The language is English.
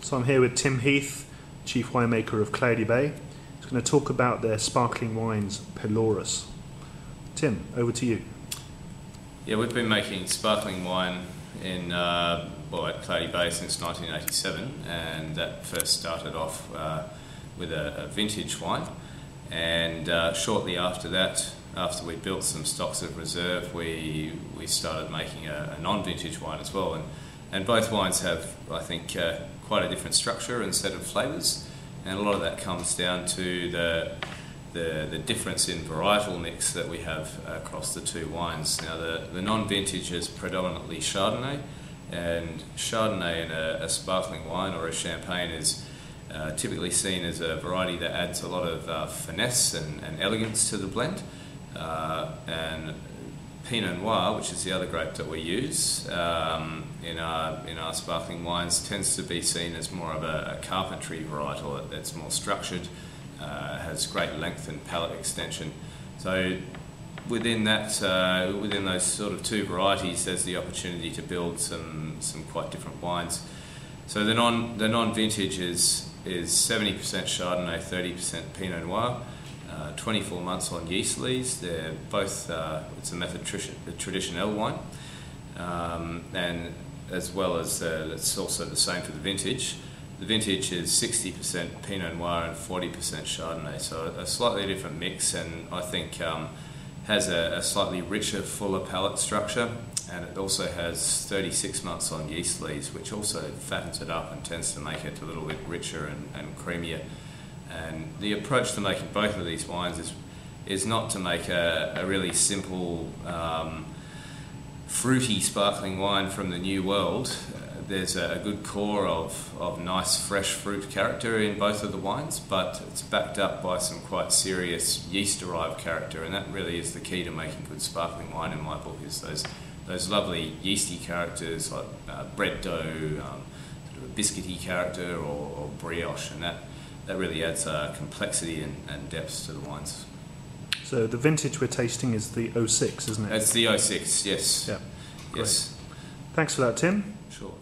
So I'm here with Tim Heath, Chief Winemaker of Cloudy Bay. He's going to talk about their sparkling wines, Pelorus. Tim, over to you. Yeah, we've been making sparkling wine in at Cloudy Bay since 1987, and that first started off with a vintage wine, and shortly after that, after we built some stocks of reserve, we started making a non-vintage wine as well, and both wines have, I think, quite a different structure and set of flavours, and a lot of that comes down to the difference in varietal mix that we have across the two wines. Now, the non-vintage is predominantly Chardonnay, and Chardonnay in a sparkling wine or a champagne is typically seen as a variety that adds a lot of finesse and elegance to the blend. And Pinot Noir, which is the other grape that we use in our sparkling wines, tends to be seen as more of a carpentry varietal. It's more structured, has great length and palate extension. So within those sort of two varieties, there's the opportunity to build some quite different wines. So the non-vintage is 70% Chardonnay, 30% Pinot Noir. 24 months on yeast lees. They're both, it's a method traditionnel wine, and as well as it's also the same for the vintage. The vintage is 60% Pinot Noir and 40% Chardonnay, so a slightly different mix, and I think has a slightly richer, fuller palate structure, and it also has 36 months on yeast lees, which also fattens it up and tends to make it a little bit richer and creamier. And the approach to making both of these wines is not to make a really simple, fruity sparkling wine from the New World. There's a good core of nice fresh fruit character in both of the wines, but it's backed up by some quite serious yeast-derived character, and that really is the key to making good sparkling wine in my book, is those lovely yeasty characters like bread dough, sort of a biscuity character or brioche, and that really adds complexity and depth to the wines. So the vintage we're tasting is the 06, isn't it? It's the 06, yes. Yeah. Yes. Great. Thanks for that, Tim. Sure.